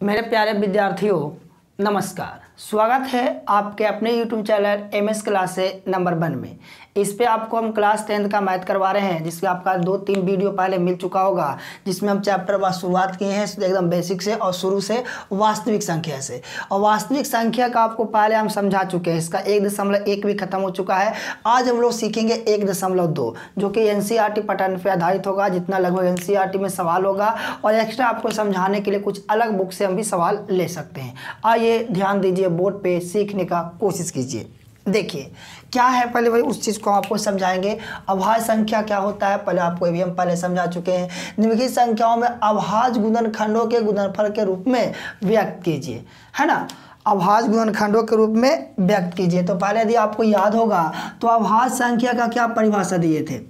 मेरे प्यारे विद्यार्थियों, नमस्कार। स्वागत है आपके अपने YouTube चैनल MS क्लास से नंबर 1 में। इस पे आपको हम क्लास 10th का मैथ करवा रहे हैं, जिसमें आपका 2-3 वीडियो पहले मिल चुका होगा, जिसमें हम चैप्टर वार शुरुआत किए हैं एकदम बेसिक से और शुरू से वास्तविक संख्या से। और वास्तविक संख्या का आपको पहले हम समझा चुके हैं, इसका 1.1 भी खत्म हो चुका है। आज हम लोग सीखेंगे 1.2, जो कि NCERT पैटर्न पर आधारित होगा, जितना लगभग NCERT में सवाल होगा और एक्स्ट्रा आपको समझाने के लिए कुछ अलग बुक से हम भी सवाल ले सकते हैं। आइए ध्यान दीजिए, बोर्ड पे सीखने का कोशिश कीजिए। देखिए क्या है, पहले वही उस चीज़ को आपको समझाएंगे। अभाज्य संख्या क्या होता है पहले आपको ये भी हम पहले समझा चुके हैं। निम्नलिखित संख्याओं में अभाज्य गुणनखंडों के गुणनफल के रूप में व्यक्त कीजिए, है ना। अभाज्य गुणनखंडों के रूप में व्यक्त कीजिए। तो पहले यदि आपको याद होगा तो अभाज्य संख्या का क्या परिभाषा दिए थे।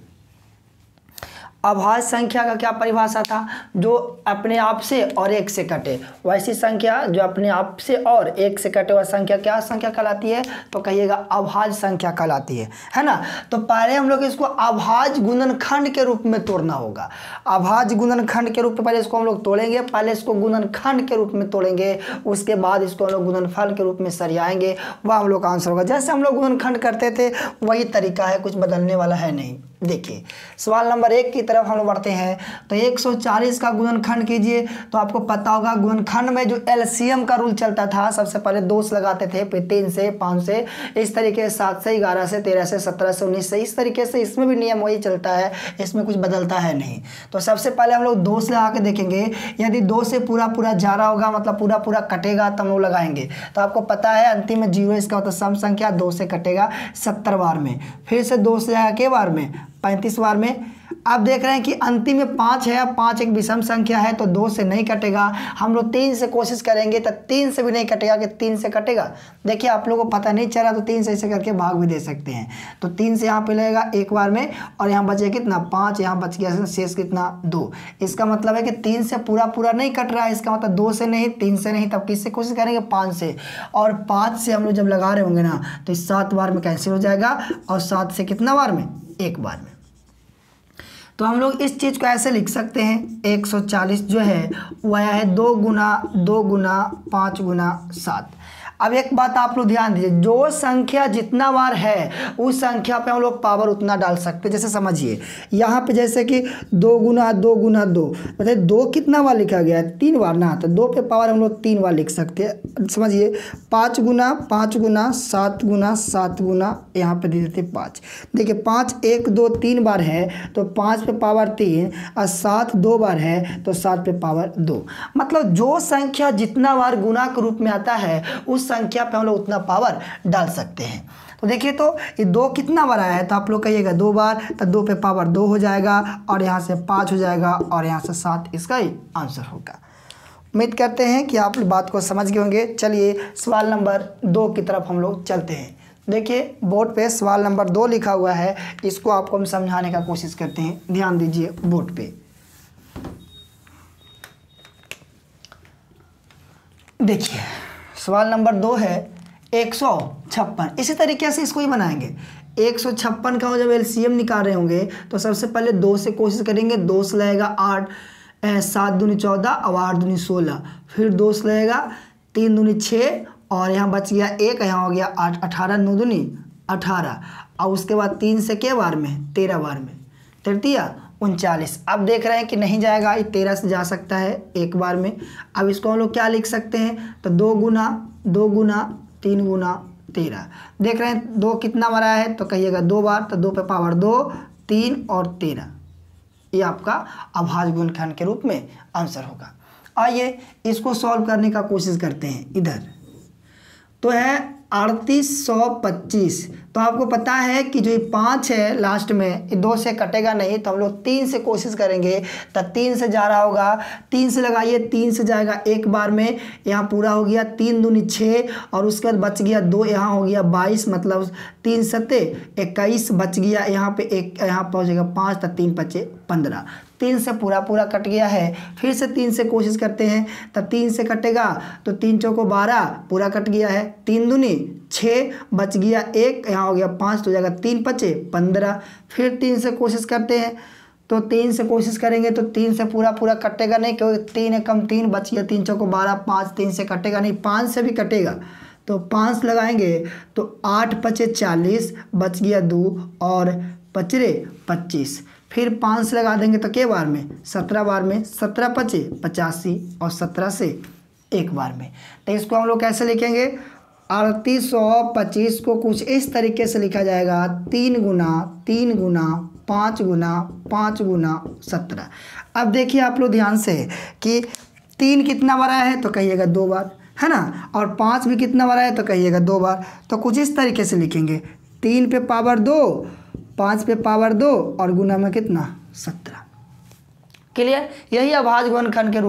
अभाज्य संख्या का क्या परिभाषा था, जो अपने आप से और 1 से कटे। वैसी संख्या जो अपने आप से और 1 से कटे वह संख्या क्या संख्या कहलाती है, तो कहिएगा अभाज्य संख्या कहलाती है ना। तो पहले हम लोग इसको अभाज्य गुणनखंड के रूप में तोड़ना होगा। अभाज्य गुणनखंड के रूप में पहले इसको हम लोग तोड़ेंगे, पहले इसको गुणनखंड के रूप में तोड़ेंगे, उसके बाद इसको हम लोग गुणनफल के रूप में सरियाएंगे, वह हम लोग का आंसर होगा। जैसे हम लोग गुणनखंड करते थे वही तरीका है, कुछ बदलने वाला है नहीं। देखिए सवाल नंबर 1 की तरफ हम लोग बढ़ते हैं। तो 140 का गुणनखंड कीजिए। तो आपको पता होगा गुणनखंड में जो एलसीएम का रूल चलता था, सबसे पहले 2 से लगाते थे, फिर 3 से, 5 से, इस तरीके से 7 से, 11 से, 13 से, 17 से, 19 से, इस तरीके से इसमें भी नियम वही चलता है, इसमें कुछ बदलता है नहीं। तो सबसे पहले हम लोग 2 से लगा के देखेंगे। यदि 2 से पूरा जा रहा होगा, मतलब पूरा कटेगा, तो हम लोग लगाएंगे। तो आपको पता है अंतिम में 0 इसका होता है सम संख्या, 2 से कटेगा 70 बार में, फिर से 2 से जाएगा के बार में 35 बार में। आप देख रहे हैं कि अंतिम में 5 है, 5 एक विषम संख्या है, तो 2 से नहीं कटेगा। हम लोग 3 से कोशिश करेंगे तो 3 से भी नहीं कटेगा, कि 3 से कटेगा। देखिए आप लोगों को पता नहीं चला तो 3 से ऐसे करके भाग भी दे सकते हैं। तो 3 से यहाँ पे लगेगा एक बार में, और यहाँ बचे कितना 5, यहाँ बच गया शेष कितना 2। इसका मतलब है कि 3 से पूरा नहीं कट रहा है, इसका मतलब 2 से नहीं, 3 से नहीं, तब किससे कोशिश करेंगे 5 से। और 5 से हम लोग जब लगा रहे होंगे ना, तो 7 बार में कैंसिल हो जाएगा, और 7 से कितना बार में, एक बार में। तो हम लोग इस चीज़ को ऐसे लिख सकते हैं, 140 जो है वो आया है 2 गुना 5 गुना 7। अब एक बात आप लोग ध्यान दीजिए, जो संख्या जितना बार है उस संख्या पे हम लोग पावर उतना डाल सकते हैं। जैसे समझिए यहाँ पे जैसे कि 2 गुना 2 मतलब 2 कितना बार लिखा गया है, 3 बार ना, तो 2 पे पावर हम लोग 3 बार लिख सकते हैं। समझिए 5 गुना 7 गुना 7 गुना, यहाँ पे दे देते 5। देखिए 5 1 2 3 बार है, तो 5 पे पावर 3, और 7 2 बार है, तो 7 पे पावर 2। मतलब जो संख्या जितना बार गुना के रूप में आता है उस संख्या पे हम लोग उतना पावर डाल सकते हैं। तो देखिए तो ये 2 कितना बार आया है, तो आप लोग कहिएगा 2 बार, तो 2 पे पावर 2 हो जाएगा, और यहाँ से 5 हो जाएगा, और यहाँ से 7 इसका ही आंसर होगा। उम्मीद करते हैं कि आप बात को समझ गए होंगे। चलिए सवाल नंबर 2 की तरफ हम लोग चलते हैं। देखिए बोर्ड पे सवाल नंबर 2 लिखा हुआ है, इसको आपको हम समझाने का कोशिश करते हैं। ध्यान दीजिए बोर्ड पे। देखिए सवाल नंबर 2 है 156। इसी तरीके से इसको ही बनाएंगे। 156 का जब एलसीएम निकाल रहे होंगे तो सबसे पहले 2 से कोशिश करेंगे। 2 से लगेगा 8, 7 दूनी 14, और 8 दूनी 16, फिर 2 से लगेगा 3 दूनी 6, और यहाँ बच गया 1, यहाँ हो गया 8, 18 9 दूनी 18, और उसके बाद 3 से के बार में 13 बार में, 39। अब देख रहे हैं कि नहीं जाएगा, ये 13 से जा सकता है एक बार में। अब इसको हम लोग क्या लिख सकते हैं, तो 2 गुना 3 गुना 13। देख रहे हैं 2 कितना बार आया है, तो कहिएगा 2 बार, तो 2 पे पावर 2, 3 और 13। ये आपका अभाज्य गुणनखंड के रूप में आंसर होगा। आइए इसको सॉल्व करने का कोशिश करते हैं। इधर तो है 3825। तो आपको पता है कि जो ये 5 है लास्ट में, ये 2 से कटेगा नहीं, तो हम लोग 3 से कोशिश करेंगे। तो 3 से जा रहा होगा, 3 से लगाइए, 3 से जाएगा एक बार में, यहाँ पूरा हो गया 3 दूनी 6, और उसके बाद बच गया 2, यहाँ हो गया 22, मतलब 3 सत्ते 21 बच गया, यहाँ पे 1 यहाँ पहुँचेगा 5, तो 3 5 15। 3 से पूरा कट गया है। फिर से 3 से कोशिश करते हैं, तब 3 से कटेगा, तो 3 चौको 12 पूरा कट गया है, 3 दूनी 6 बच गया 1, यहाँ हो गया 5, तो हो जाएगा 3 5 15। फिर 3 से कोशिश करते हैं, तो 3 से कोशिश करेंगे तो 3 से पूरा पूरा कटेगा नहीं, क्योंकि 3 एकम 3 बच गया, 3 चौको 12, 5 3 से कटेगा नहीं, 5 से भी कटेगा तो 5 लगाएंगे तो 8 पचे 40, बच गया 2 और पचरे 25, फिर 5 से लगा देंगे तो के बार में 17 बार में, 17 पचे 85 और 17 से एक बार में। तो इसको हम लोग कैसे लिखेंगे, 3825 को कुछ इस तरीके से लिखा जाएगा 3 गुना 3 गुना 5 गुना 5 गुना 17। अब देखिए आप लोग ध्यान से कि 3 कितना बार आया है तो कहिएगा 2 बार, है ना, और 5 भी कितना बार आया है तो कहिएगा 2 बार। तो कुछ इस तरीके से लिखेंगे 3 पे पावर 2, 5 पे पावर 2 और गुना में कितना 17। क्लियर, यही अभाज्य गुणनखंड के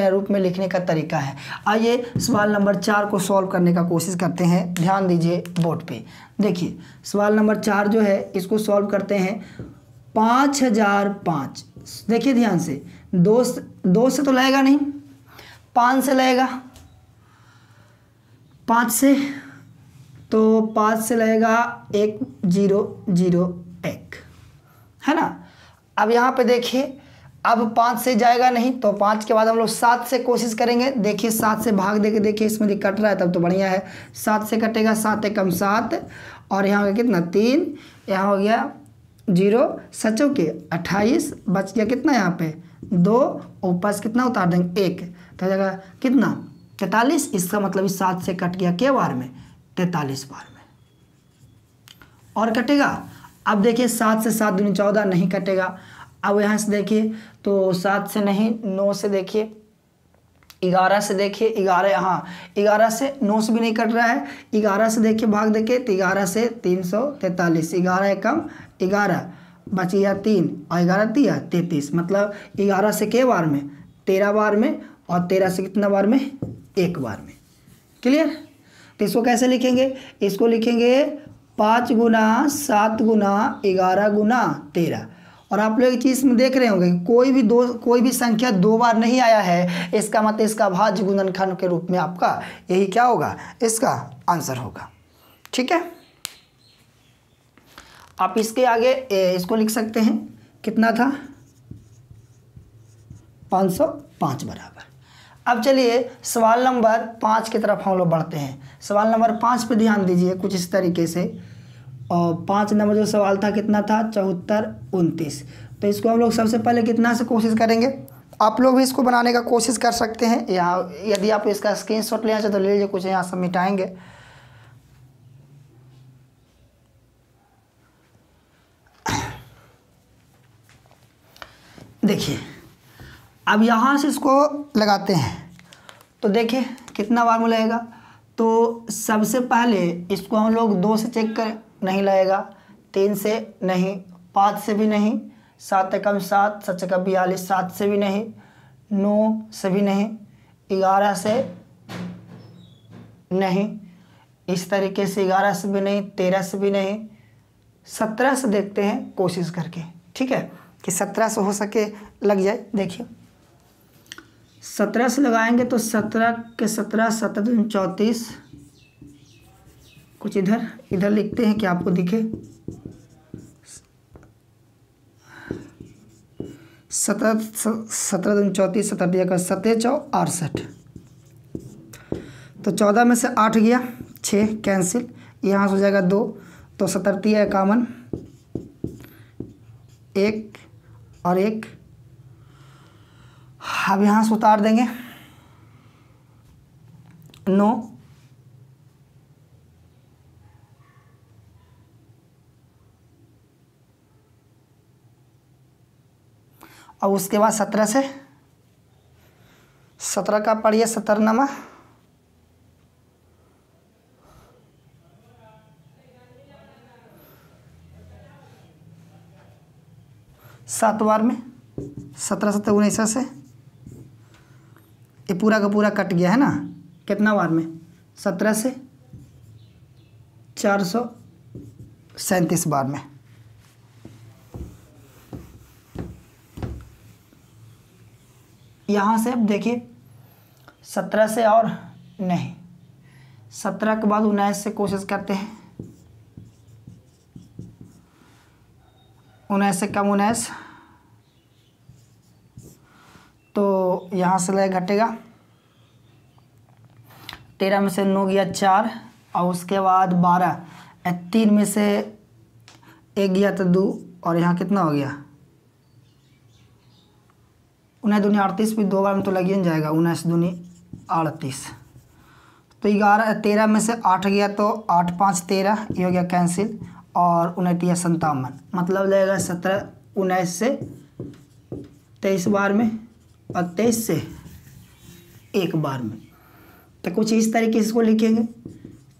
रूप में लिखने का तरीका है। आइए सवाल नंबर 4 को सॉल्व करने का कोशिश करते हैं। ध्यान दीजिए बोर्ड पे, देखिए सवाल नंबर 4 जो है इसको सॉल्व करते हैं। 5005, देखिए ध्यान से, 2 से तो लगेगा नहीं, 5 से लगेगा, 5 से तो 5 से लगेगा 1001, है ना। अब यहाँ पे देखिए, अब 5 से जाएगा नहीं तो 5 के बाद हम लोग 7 से कोशिश करेंगे। देखिए 7 से भाग देके देखिए, इसमें यदि कट रहा है तब तो बढ़िया है, 7 से कटेगा, 7 एकम 7 और यहाँ हो गया कितना 3, यहाँ हो गया 0 सचो के 28, बच गया कितना यहाँ पे 2, ऊपर से कितना उतार देंगे 1, तो हो जाएगा कितना 43। इसका मतलब इस 7 से कट गया के बार में 43 बार में, और कटेगा। अब देखिए 7 से 7 दूनी 14 नहीं कटेगा। अब यहाँ से देखिए तो 7 से नहीं, 9 से देखिए, 11 से देखिए, 11, हाँ 11 से 9 से भी नहीं कट रहा है, 11 से देखिए भाग देखिए तो 11 से 343, 11 एकम 11 बच गया 3 और 11 दिया 33, मतलब 11 से के बार में 13 बार में और 13 से कितना बार में 1 बार में। क्लियर, तो इसको कैसे लिखेंगे, इसको लिखेंगे 5 गुना 7 गुना 11 गुना 13। और आप लोग एक चीज़ में देख रहे होंगे कोई भी संख्या 2 बार नहीं आया है, इसका मतलब इसका भाज्य गुणनखंड के रूप में आपका यही क्या होगा, इसका आंसर होगा। ठीक है, आप इसके आगे इसको लिख सकते हैं, कितना था 505 बराबर। अब चलिए सवाल नंबर 5 की तरफ हम लोग बढ़ते हैं। सवाल नंबर 5 पे ध्यान दीजिए कुछ इस तरीके से, और 5 नंबर जो सवाल था कितना था 74 29। तो इसको हम लोग सबसे पहले कितना से कोशिश करेंगे, आप लोग भी इसको बनाने का कोशिश कर सकते हैं। यहाँ यदि आप इसका स्क्रीनशॉट लेना चाहते तो ले लीजिए, कुछ यहाँ से मिटाएंगे। देखिए अब यहाँ से इसको लगाते हैं तो देखिए कितना बार में लगेगा। तो सबसे पहले इसको हम लोग 2 से चेक करें, नहीं लगेगा, 3 से नहीं, 5 से भी नहीं, 7 एकम 7, 7 एकम 42, 7 से भी नहीं, 9 से भी नहीं, 11 से नहीं, इस तरीके से 11 से भी नहीं, 13 से भी नहीं, 17 से देखते हैं कोशिश करके। ठीक है, कि 17 से हो सके लग जाए। देखिए 17 से लगाएंगे तो 17 के 17, 17 दूनी 34, कुछ इधर लिखते हैं कि आपको दिखे, 17 दूनी 34, 17 दिया का 17 चौ 68, तो 14 में से 8 गया, 6 कैंसिल, यहाँ से हो जाएगा 2, तो 17 51, 1 और 1। अब यहाँ से उतार देंगे 9, और उसके बाद 17 से 17 का पढ़िए 17 नमा 7 बार में, 17 17 19 से ये पूरा का पूरा कट गया है ना, कितना बार में 17 से 437 बार में। यहाँ से अब देखिए 17 से और नहीं, 17 के बाद 19 से कोशिश करते हैं, 19 से कम 19, तो यहाँ से लय घटेगा, 13 में से 9 गया 4 और उसके बाद 12, 3 में से 1 गया तो 2 और यहाँ कितना हो गया 19 दूनी 38 भी 2 बार में तो लग ही जाएगा, 19 दूनी 38। तो 13 में से 8 गया तो 8 5 13, ये हो गया कैंसिल और 29 57, मतलब लगेगा 17 19 से 23 बार में और 23 से 1 बार में। तो कुछ इस तरीके से इसको लिखेंगे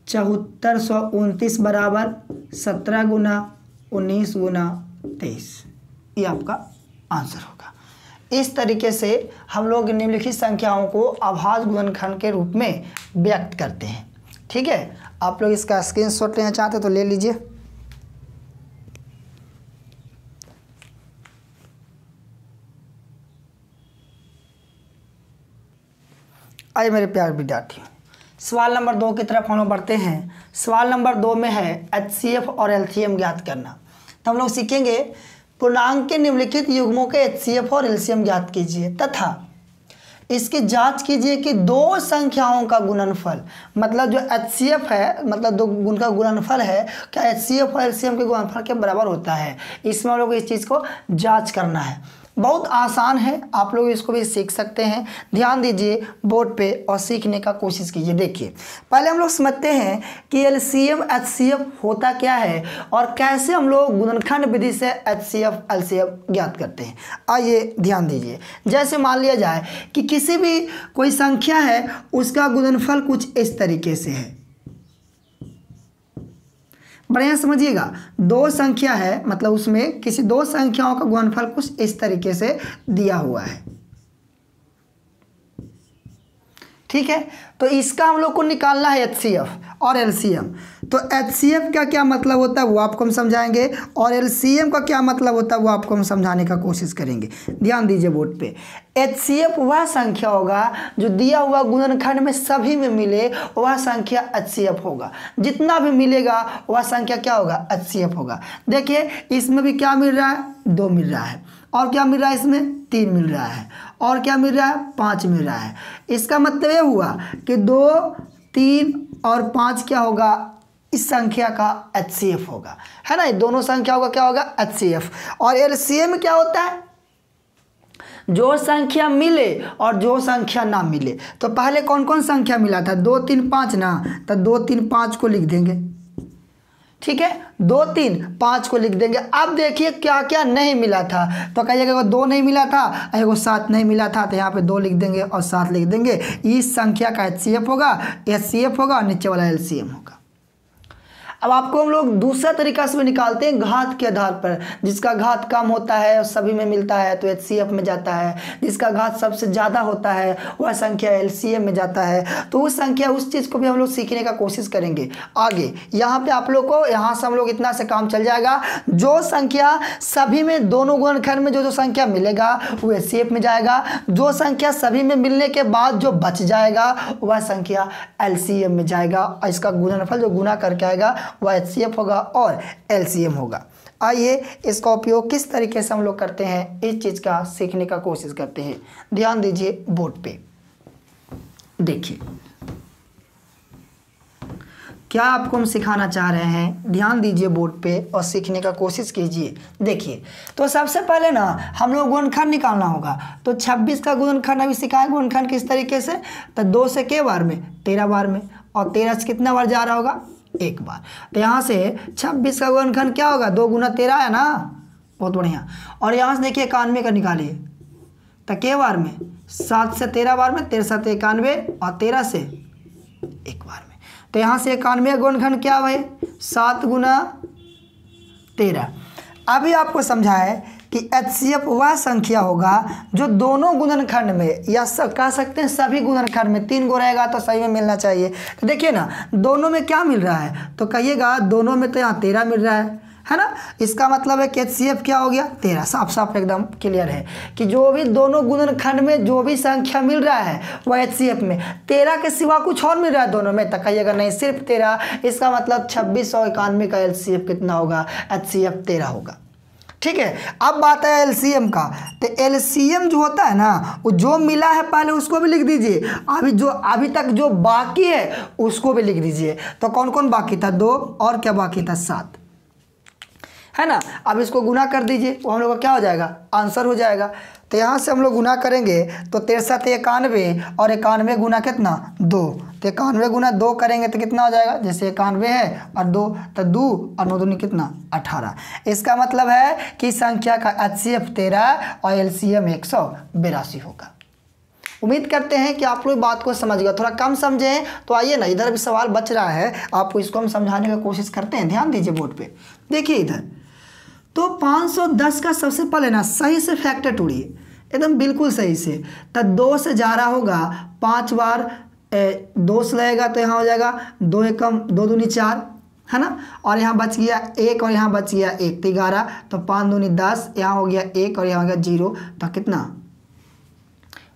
7429 बराबर 17 गुना 19 गुना 23, ये आपका आंसर होगा। इस तरीके से हम लोग निम्नलिखित संख्याओं को अभाज्य गुणनखंड के रूप में व्यक्त करते हैं। ठीक है, आप लोग इसका स्क्रीनशॉट लेना चाहते तो ले लीजिए। आइए मेरे प्यारे विद्यार्थियों, सवाल नंबर 2 की तरफ हम लोग बढ़ते हैं। सवाल नंबर 2 में है HCF और LCM ज्ञात करना। तो हम लोग सीखेंगे पूर्णांक के निम्नलिखित युग्मों के HCF और LCM ज्ञात कीजिए तथा इसकी जांच कीजिए कि दो संख्याओं का गुणनफल, मतलब जो HCF है मतलब दो उनका गुणनफल है, क्या HCF और LCM के गुणनफल के बराबर होता है। इसमें हम लोग इस चीज़ को जांच करना है। बहुत आसान है, आप लोग इसको भी सीख सकते हैं। ध्यान दीजिए बोर्ड पे और सीखने का कोशिश कीजिए। देखिए पहले हम लोग समझते हैं कि LCM HCF होता क्या है और कैसे हम लोग गुणनखंड विधि से HCF LCM ज्ञात करते हैं। आइए ध्यान दीजिए, जैसे मान लिया जाए कि किसी भी कोई संख्या है उसका गुणनफल कुछ इस तरीके से है। बढ़िया समझिएगा, दो संख्या है मतलब उसमें किसी दो संख्याओं का गुणनफल कुछ इस तरीके से दिया हुआ है। ठीक है, तो इसका हम लोग को निकालना है HCF और LCM। तो HCF का क्या मतलब होता है वो आपको हम समझाएंगे और LCM का क्या मतलब होता है वो आपको हम समझाने का कोशिश करेंगे। ध्यान दीजिए बोर्ड पे। HCF वह संख्या होगा जो दिया हुआ गुणनखंड में सभी में मिले, वह संख्या HCF होगा। जितना भी मिलेगा वह संख्या क्या होगा, HCF होगा। देखिए इसमें भी क्या मिल रहा है, 2 मिल रहा है, और क्या मिल रहा है इसमें 3 मिल रहा है, और क्या मिल रहा है 5 मिल रहा है। इसका मतलब ये हुआ कि 2 3 और 5 क्या होगा, इस संख्या का HCF होगा, है ना। ये दोनों संख्याओं का क्या होगा, HCF। और LCM क्या होता है, जो संख्या मिले और जो संख्या ना मिले। तो पहले कौन कौन संख्या मिला था, 2 3 5 ना, तो 2 3 5 को लिख देंगे। ठीक है, 2 3 5 को लिख देंगे। अब देखिए क्या क्या नहीं मिला था, तो कहिएगा 2 नहीं मिला था, एगो 7 नहीं मिला था, तो यहाँ पे 2 लिख देंगे और 7 लिख देंगे। इस संख्या का HCF होगा, HCF होगा, नीचे वाला LCM होगा। अब आपको हम लोग दूसरा तरीका से भी निकालते हैं, घात के आधार पर। जिसका घात कम होता है और सभी में मिलता है तो HCF में जाता है, जिसका घात सबसे ज़्यादा होता है वह संख्या LCM में जाता है। तो उस संख्या उस चीज़ को भी हम लोग सीखने का कोशिश करेंगे आगे। यहाँ पे आप लोग को यहाँ से हम लोग इतना से काम चल जाएगा। जो संख्या सभी में दोनों गुणनखंड में जो संख्या मिलेगा वो HCF में जाएगा, जो संख्या सभी में मिलने के बाद जो बच जाएगा वह संख्या LCM में जाएगा, और इसका गुणनफल जो गुना करके आएगा वह HCF होगा और LCM होगा। आइए इसका उपयोग किस तरीके से हम लोग करते हैं, इस चीज़ का सीखने का कोशिश करते हैं। ध्यान दीजिए बोर्ड पे। देखिए क्या आपको हम सिखाना चाह रहे हैं, ध्यान दीजिए बोर्ड पे और सीखने का कोशिश कीजिए। देखिए तो सबसे पहले ना हम लोग गुणनखंड निकालना होगा। तो 26 का गुणनखंड अभी सिखाए, गुणनखंड किस तरीके से, तो 2 से के बार में 13 बार में, और 13 से कितना बार जा रहा होगा, 1 बार। तो यहाँ से 26 का गुणनखंड क्या होगा, 2 गुना 13 है ना, बहुत बढ़िया। और यहाँ से देखिए 91 का निकालिए, तो के बार में 7 से 13 बार में, 13 7 91 और 13 से 1 बार में। तो यहाँ से 91 गुणनखंड क्या भाई, 7 गुना 13। अभी आपको समझा है कि HCF वह संख्या होगा जो दोनों गुणनखंड में, या कह सकते हैं सभी गुणनखंड में, 3 गो रहेगा तो सही में मिलना चाहिए। तो देखिए ना दोनों में क्या मिल रहा है, तो कहिएगा दोनों में तो यहाँ 13 मिल रहा है ना। इसका मतलब है कि HCF क्या हो गया, 13। साफ साफ एकदम क्लियर है कि जो भी दोनों गुणनखंड में जो भी संख्या मिल रहा है वह HCF में, 13 के सिवा कुछ और मिल रहा है दोनों में, तो कहिएगा नहीं सिर्फ 13। इसका मतलब 2691 का LCF कितना होगा, HCF 13 होगा। ठीक है, अब बात है एलसीएम का। तो एलसीएम जो होता है ना, वो जो मिला है पहले उसको भी लिख दीजिए, अभी तक जो बाकी है उसको भी लिख दीजिए। तो कौन कौन बाकी था? 2 और क्या बाकी था? 7, है ना। अब इसको गुना कर दीजिए, वो हम लोग का क्या हो जाएगा? आंसर हो जाएगा। तो यहाँ से हम लोग गुना करेंगे तो 63 91 और 91 गुना कितना? 2। तो 91 गुना 2 करेंगे तो कितना हो जाएगा? जैसे 91 है और 2 तो 2 और 9 दूनी कितना? 18। इसका मतलब है कि संख्या का HCF 13 और LCM 182 होगा। उम्मीद करते हैं कि आप लोग बात को समझ गए। थोड़ा कम समझें तो आइए ना, इधर भी सवाल बच रहा है आपको, इसको हम समझाने की कोशिश करते हैं। ध्यान दीजिए बोर्ड पे, देखिए इधर। तो 510 का सबसे पहले ना सही से फैक्टर तोड़िए, एकदम बिल्कुल सही से। तो 2 से जा रहा होगा 5 बार, 2 से लगेगा तो यहाँ हो जाएगा 2 एकम 2 दूनी 4, है ना। और यहाँ बच गया 1 और यहाँ बच गया 1 तो 11, तो 5 दूनी 10, यहाँ हो गया 1 और यहाँ हो गया 0, तो कितना?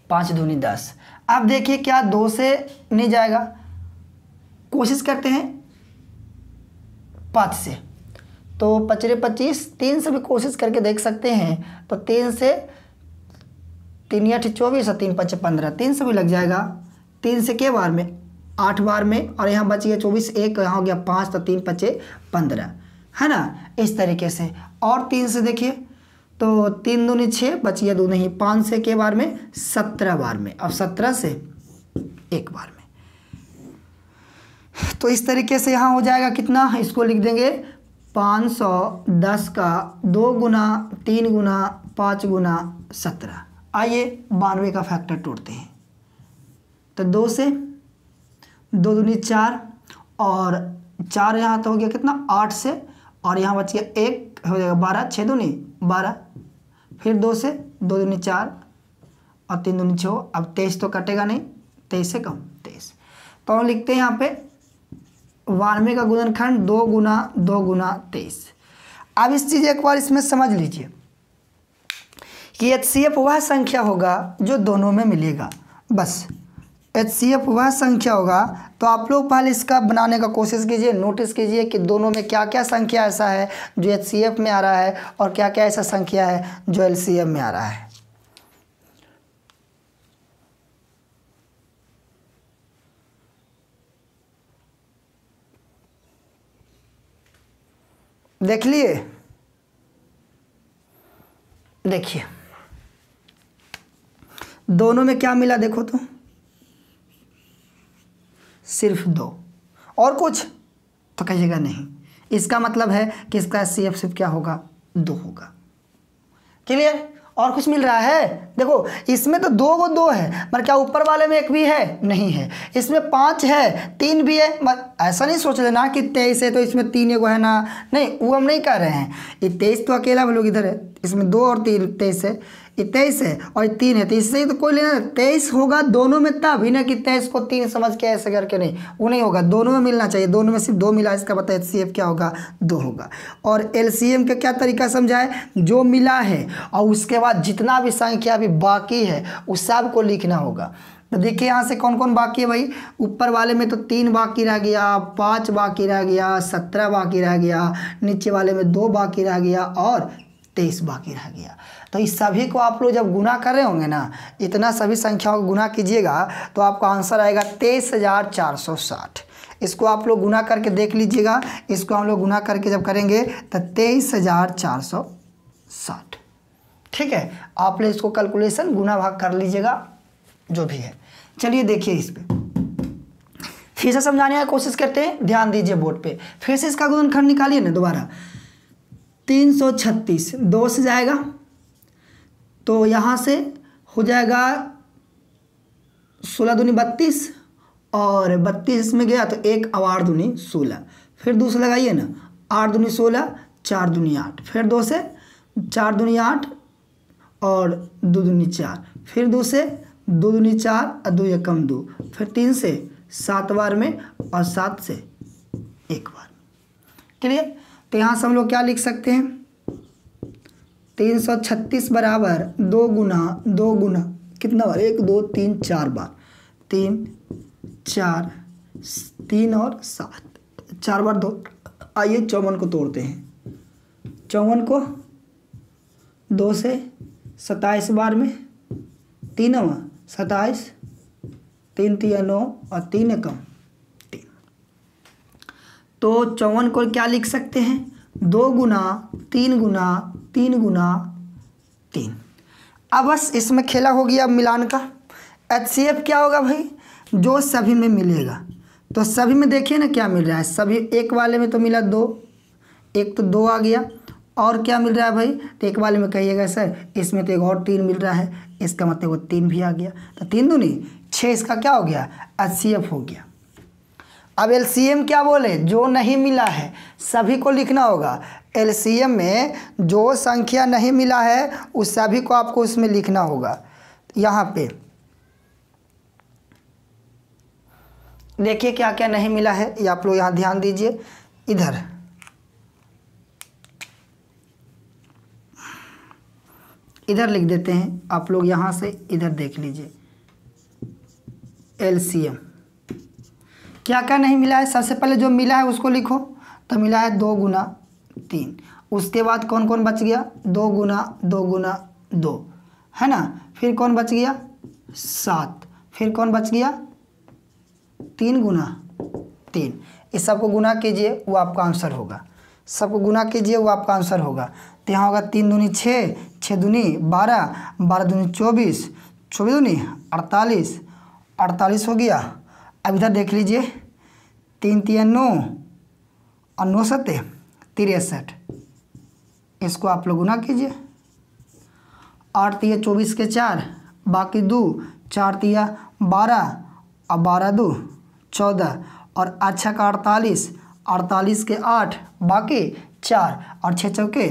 5 दूनी 10। अब देखिए क्या 2 से नहीं जाएगा, कोशिश करते हैं 5 से। तो 5 25, 3 से भी कोशिश करके देख सकते हैं। तो 3 से 3 8 24 और 3 5 15, 3 से भी लग जाएगा। 3 से के बार में? 8 बार में, और यहाँ बच गया 24, 1 यहाँ हो गया 5, तो 3 5 15, है ना। इस तरीके से। और 3 से देखिए तो 3 दूनी 6, बच गया 2 नहीं, 5 से के बार में? 17 बार में, अब 17 से 1 बार में। तो इस तरीके से यहाँ हो जाएगा कितना? इसको लिख देंगे 510 का 2 गुना 3 गुना 5 गुना 17। आइए 92 का फैक्टर तोड़ते हैं। तो 2 से 2 दूनी 4 और 4 यहाँ तो हो गया कितना? 8 से, और यहाँ बच गया 1 हो जाएगा 12, 6 दूनी 12। फिर 2 से 2 दूनी 4 और 3 दूनी 6, अब 23 तो कटेगा नहीं, 23 से कम 23। तो हम लिखते हैं यहाँ पे 92 का गुणनखंड 2 गुना 2 गुना 23। अब इस चीज़ एक बार इसमें समझ लीजिए कि HCF वह संख्या होगा जो दोनों में मिलेगा। बस HCF वह संख्या होगा। तो आप लोग पहले इसका बनाने का कोशिश कीजिए, नोटिस कीजिए कि दोनों में क्या क्या संख्या ऐसा है जो HCF में आ रहा है और क्या क्या ऐसा संख्या है जो LCM में आ रहा है। देख लिए? देखिए दोनों में क्या मिला देखो तो, सिर्फ 2, और कुछ तो कहिएगा नहीं। इसका मतलब है कि इसका HCF सिर्फ क्या होगा? 2 होगा। क्लियर? और कुछ मिल रहा है? देखो इसमें तो 2 है, पर क्या ऊपर वाले में 1 भी है? नहीं है। इसमें 5 है, 3 भी है, ऐसा नहीं सोच लेना कि 23 है तो इसमें 3 एगो है ना, नहीं, वो हम नहीं कह रहे हैं। ये 23 तो अकेला हम लोग इधर है, इसमें 2 और 3 23 है, ये 23 है और 3 है, तो इससे तो कोई लेना। 23 होगा दोनों में तब ही ना कि 23 को 3 समझ के ऐसे करके, नहीं, वो नहीं होगा। दोनों में मिलना चाहिए, दोनों में सिर्फ 2 मिला, इसका मतलब HCF क्या होगा? 2 होगा। और LCM का क्या तरीका समझाए? जो मिला है और उसके बाद जितना भी संख्या अभी बाकी है उस सब को लिखना होगा। तो देखिए यहाँ से कौन कौन बाकी है भाई। ऊपर वाले में तो 3 बाकी रह गया, 5 बाकी रह गया, 17 बाकी रह गया, नीचे वाले में 2 बाकी रह गया और 23 बाकी रह गया। तो इस सभी को आप लोग जब गुना कर रहे होंगे ना, इतना सभी संख्याओं को गुना कीजिएगा तो आपका आंसर आएगा 23,460। इसको आप लोग गुना करके देख लीजिएगा। इसको हम लोग गुना करके जब करेंगे तो 23,460। ठीक है, आप लोग इसको कैलकुलेशन गुना भाग कर लीजिएगा जो भी है। चलिए देखिए इस पे फिर से समझाने की कोशिश करते हैं। ध्यान दीजिए बोर्ड पे, फिर से इसका गुणनखंड निकालिए ना दोबारा। 336 2 से जाएगा तो यहाँ से हो जाएगा 16 दूनी 32 और 32 में गया तो 1 और 8 दूनी 16। फिर 2 से लगाइए ना, 8 दूनी 16, 4 दूनी 8, फिर 2 से 4 दूनी 8 और 2 दूनी 4, फिर 2 से 2 दूनी 4 और 2 एकम 2, फिर 3 से 7 बार में और 7 से 1 बार। क्लियर? तो यहाँ से हम लोग क्या लिख सकते हैं? 336 बराबर 2 गुना कितना बार? 1 2 3 4 बार, 3 4 3 और 7, 4 बार 2। आइए 54 को तोड़ते हैं। 54 को 2 से 27 बार में 3 27, 3 3 9 और 3 एकम 3। तो 54 को क्या लिख सकते हैं? 2 गुना 3 गुना 3 गुना 3। अब बस इसमें खेला हो गया मिलान का। HCF क्या होगा भाई? जो सभी में मिलेगा। तो सभी में देखिए ना क्या मिल रहा है। सभी एक वाले में तो मिला 2, एक तो 2 आ गया, और क्या मिल रहा है भाई? तो एक वाले में कहिएगा सर इसमें तो एक और 3 मिल रहा है, इसका मतलब वो 3 भी आ गया। तो 3 दूनी 6, इसका क्या हो गया? HCF हो गया। अब LCM क्या बोले? जो नहीं मिला है सभी को लिखना होगा। LCM में जो संख्या नहीं मिला है उस सभी को आपको उसमें लिखना होगा। यहाँ पे देखिए क्या क्या नहीं मिला है, ये आप लोग यहाँ ध्यान दीजिए। इधर लिख देते हैं, आप लोग यहाँ से इधर देख लीजिए। LCM क्या क्या नहीं मिला है? सबसे पहले जो मिला है उसको लिखो। तो मिला है 2 गुना 3। उसके बाद कौन कौन बच गया? 2 गुना 2 गुना 2, है ना। फिर कौन बच गया? 7। फिर कौन बच गया? 3 गुना 3। इस सबको गुना कीजिए, वो आपका आंसर होगा। सबको गुना कीजिए, वो आपका आंसर होगा। तो यहाँ होगा 3 दूनी 6, 6 दूनी 12, 12 दूनी 24, 24 दूनी 48, 48 हो गया। अब इधर देख लीजिए, 3 3 9 और 9 7 63। इसको आप लोग गुना कीजिए। 8 3 24 के 4, बाकी 2, 4 3 12 और 12 2 14, और 8 6 का 48, 48 के 8, बाकी 4, और 6 चौके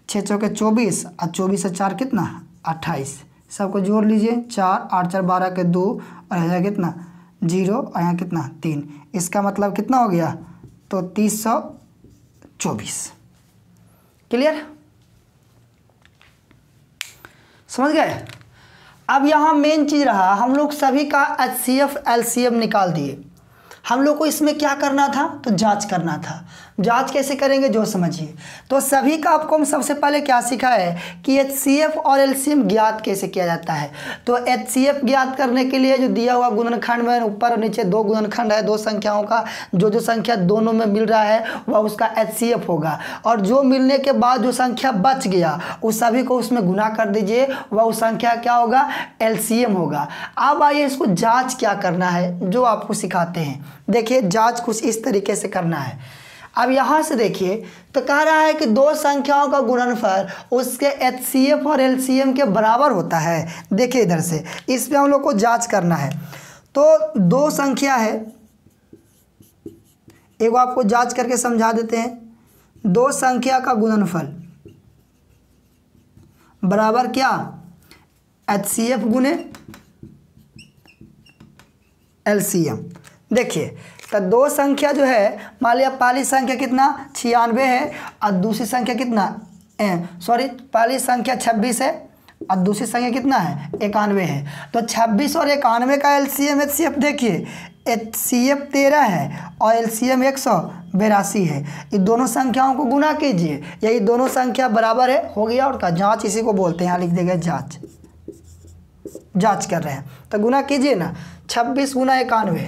24, और 24 से 4 कितना? 28। सबको जोड़ लीजिए। 4 8 4 12 के 2, और यहाँ कितना? 0, और यहाँ कितना? 3। इसका मतलब कितना हो गया? तो 324। क्लियर? समझ गए? अब यहाँ मेन चीज़ रहा, हम लोग सभी का HCF LCM निकाल दिए। हम लोग को इसमें क्या करना था? तो जांच करना था। जांच कैसे करेंगे जो समझिए। तो सभी का आपको हम सबसे पहले क्या सीखा है कि HCF और LCM ज्ञात कैसे किया जाता है। तो HCF ज्ञात करने के लिए जो दिया हुआ गुणनखंड में ऊपर और नीचे 2 गुणनखंड है, 2 संख्याओं का, जो संख्या दोनों में मिल रहा है वह उसका HCF होगा। और जो मिलने के बाद जो संख्या बच गया उस सभी को उसमें गुना कर दीजिए, वह उस संख्या क्या होगा? LCM होगा। अब आइए इसको जाँच क्या करना है जो आपको सिखाते हैं। देखिए जाँच कुछ इस तरीके से करना है। अब यहाँ से देखिए तो कह रहा है कि 2 संख्याओं का गुणनफल उसके HCF और LCM के बराबर होता है। देखिए इधर से इस पे हम लोग को जांच करना है। तो 2 संख्या है, एक आपको जांच करके समझा देते हैं। 2 संख्या का गुणनफल बराबर क्या? HCF गुने LCM। देखिए तो 2 संख्या जो है, मान लिया पहली संख्या कितना? 96 है, और दूसरी संख्या कितना? पहली संख्या 26 है और दूसरी संख्या कितना है? 91 है। तो 26 और 91 का LCM HCF देखिए, HCF 13 है और LCM 182 है। ये दोनों संख्याओं को गुना कीजिए, यही दोनों संख्या बराबर है, हो गया। और का जाँच इसी को बोलते हैं, यहाँ लिख देंगे जाँच। जाँच कर रहे हैं तो गुना कीजिए ना। 26 गुना 91,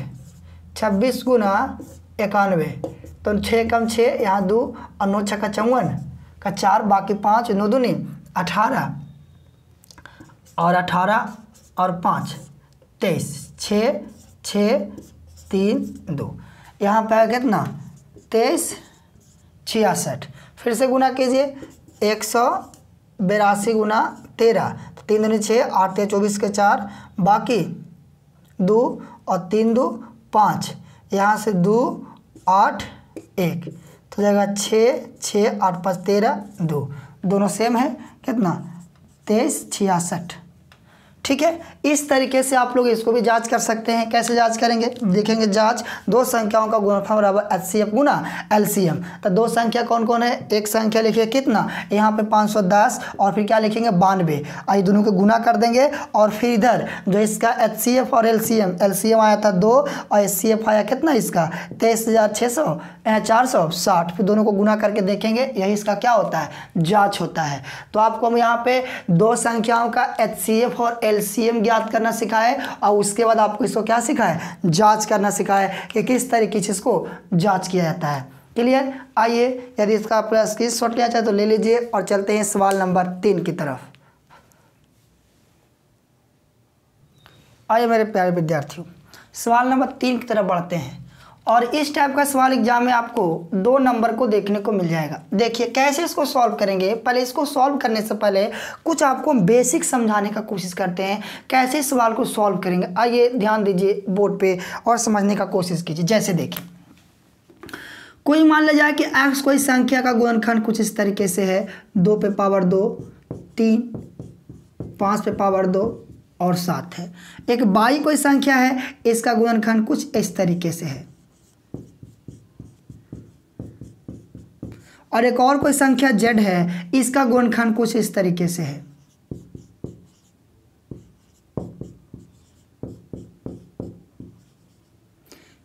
26 गुना 91, तो 6 कम 6, यहाँ 2, और 9 6 का 54 का 4, बाकी 5, 9 दूनी 18, और 18 और 5 23, 6 6 3 2, यहाँ पे कितना? 23 66। फिर से गुना कीजिए, 182 गुना 13, तो 3 दूनी 6, 8 3 24 के 4, बाकी 2 और 3 2 5, यहाँ से 2 8 1, तो जाएगा 6 6 8 5 13 2, दोनों सेम है। कितना? 23 66। ठीक है, इस तरीके से आप लोग इसको भी जांच कर सकते हैं। कैसे जांच करेंगे, देखेंगे जांच, दो संख्याओं का गुणनफल बराबर HCF गुना LCM। तो दो संख्या कौन कौन है, एक संख्या लिखिए कितना, यहाँ पे 510 और फिर क्या लिखेंगे 92, आई दोनों को गुना कर देंगे और फिर इधर जो इसका HCF और LCM आया था 2 और HCF आया कितना इसका 23,460, फिर दोनों को गुना करके देखेंगे, यही इसका क्या होता है, जाँच होता है। तो आपको हम यहाँ पे दो संख्याओं का HCF और LCM ज्ञात करना सिखाए और उसके बाद आपको इसको क्या सिखाए, जांच करना सिखाए कि किस तरीके से इसको जांच किया जाता है। क्लियर। आइए, यदि इसका आप स्क्रीनशॉट लेना चाहे तो ले लीजिए और चलते हैं सवाल नंबर 3 की तरफ। आइए मेरे प्यारे विद्यार्थियों, सवाल नंबर 3 की तरफ बढ़ते हैं और इस टाइप का सवाल एग्जाम में आपको 2 नंबर को देखने को मिल जाएगा। देखिए कैसे इसको सॉल्व करेंगे, पहले इसको सॉल्व करने से पहले कुछ आपको बेसिक समझाने का कोशिश करते हैं, कैसे सवाल को सॉल्व करेंगे। आइए ध्यान दीजिए बोर्ड पे और समझने का कोशिश कीजिए। जैसे देखिए, कोई मान लिया जाए कि x कोई संख्या का गुणनखंड कुछ इस तरीके से है, 2 पे पावर 2, 3, 5 पे पावर 2 और 7 है। एक y कोई संख्या है, इसका गुणनखंड कुछ इस तरीके से है और एक और कोई संख्या z है, इसका गुणनखंड कुछ इस तरीके से है।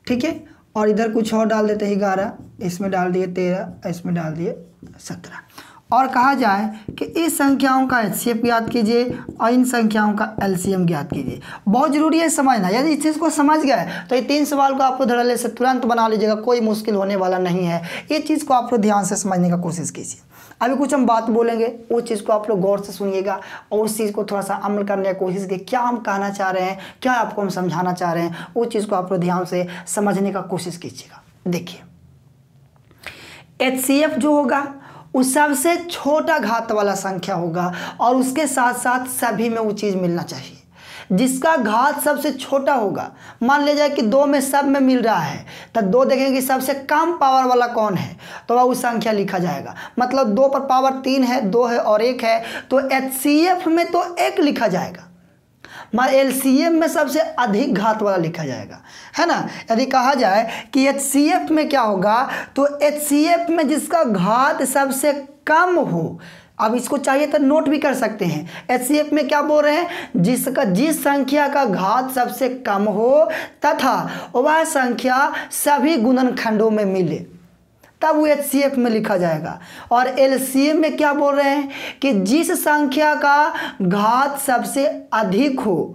ठीक है, और इधर कुछ और डाल देते हैं 11, इसमें डाल दिए 13, इसमें डाल दिए 17 और कहा जाए कि इस संख्याओं का HCF ज्ञात कीजिए और इन संख्याओं का LCM ज्ञात कीजिए। बहुत जरूरी है समझना, यदि इस चीज़ को समझ गए तो ये 3 सवाल को आपको धड़ल्ले से तुरंत बना लीजिएगा, कोई मुश्किल होने वाला नहीं है। ये चीज़ को आप लोग ध्यान से समझने का कोशिश कीजिए। अभी कुछ हम बात बोलेंगे, उस चीज़ को आप लोग गौर से सुनिएगा और उस चीज़ को थोड़ा सा अमल करने की कोशिश कीजिए। क्या हम कहना चाह रहे हैं, क्या आपको हम समझाना चाह रहे हैं, उस चीज़ को आप लोग ध्यान से समझने का कोशिश कीजिएगा। देखिए HCF जो होगा वो सबसे छोटा घात वाला संख्या होगा और उसके साथ साथ सभी में वो चीज़ मिलना चाहिए जिसका घात सबसे छोटा होगा। मान लिया जाए कि 2 में सब में मिल रहा है तो 2 देखेंगे कि सबसे कम पावर वाला कौन है, तो वह उस संख्या लिखा जाएगा। मतलब 2 पर पावर 3 है, 2 है और 1 है, तो HCF में तो 1 लिखा जाएगा, मगर LCM में सबसे अधिक घात वाला लिखा जाएगा, है ना। यदि कहा जाए कि HCF में क्या होगा, तो HCF में जिसका घात सबसे कम हो, अब इसको चाहिए तो नोट भी कर सकते हैं। HCF में क्या बोल रहे हैं, जिस संख्या का घात सबसे कम हो तथा वह संख्या सभी गुणनखंडों में मिले, तब वो HCF में लिखा जाएगा। और LCM में क्या बोल रहे हैं कि जिस संख्या का घात सबसे अधिक हो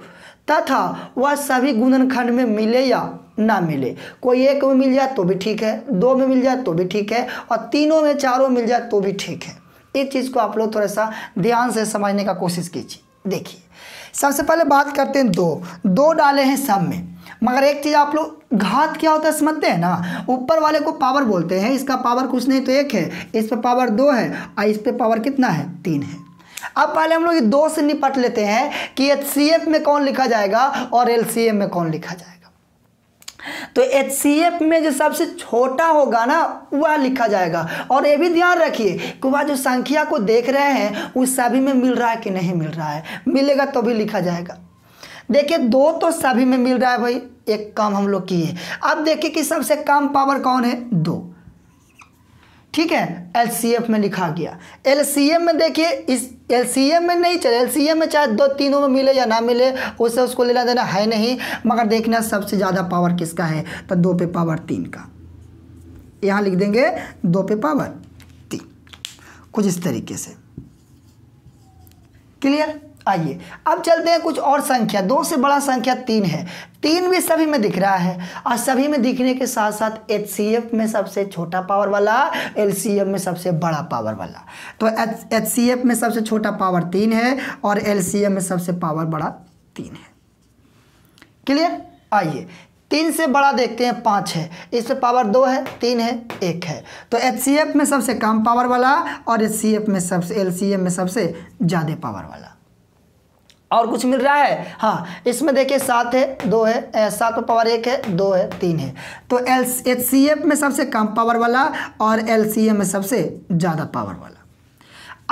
तथा वह सभी गुणनखंड में मिले या ना मिले, कोई 1 में मिल जाए तो भी ठीक है, 2 में मिल जाए तो भी ठीक है और 3 में 4 में मिल जाए तो भी ठीक है। इस चीज़ को आप लोग थोड़ा सा ध्यान से समझने का कोशिश कीजिए। देखिए सबसे पहले बात करते हैं 2 डाले हैं सब में, मगर एक चीज़ आप लोग, घात क्या होता है समझते हैं ना, ऊपर वाले को पावर बोलते हैं, इसका पावर कुछ नहीं तो 1 है, इस पर पावर 2 है और इस पर पावर कितना है 3 है। अब पहले हम लोग 2 से निपट लेते हैं कि HCF में कौन लिखा जाएगा और LCM में कौन लिखा जाएगा। तो HCF में जो सबसे छोटा होगा ना वह लिखा जाएगा। और ये भी ध्यान रखिए कि वह जो संख्या को देख रहे हैं उस सभी में मिल रहा है कि नहीं मिल रहा है, मिलेगा तो भी लिखा जाएगा। देखिए 2 तो सभी में मिल रहा है भाई, एक काम हम लोग किए। अब देखिए कि सबसे कम पावर कौन है, 2, ठीक है, LCF में लिखा गया। LCM में देखिए, इस LCM में नहीं चले, LCM में चाहे 2 तीनों में मिले या ना मिले उससे उसको लेना देना है नहीं, मगर देखना सबसे ज़्यादा पावर किसका है, तो 2 पे पावर 3 का। यहाँ लिख देंगे 2 पे पावर 3, कुछ इस तरीके से। क्लियर। आइए अब चलते हैं कुछ और संख्या। 2 से बड़ा संख्या 3 है, 3 भी सभी में दिख रहा है और सभी में दिखने के साथ साथ HCF में सबसे छोटा पावर वाला, LCM में सबसे बड़ा पावर वाला। तो HCF में सबसे छोटा पावर 3 है और LCM में सबसे पावर बड़ा 3 है। क्लियर। आइए 3 से बड़ा देखते हैं, 5 है, इस पर पावर 2 है, 3 है, 1 है। तो HCF में सबसे कम पावर वाला और LCM में सबसे ज़्यादा पावर वाला। और कुछ मिल रहा है, हाँ इसमें देखिए 7 है, 2 है, 7 पर पावर 1 है, 2 है, 3 है। तो HCF में सबसे कम पावर वाला और LCM में सबसे ज़्यादा पावर वाला।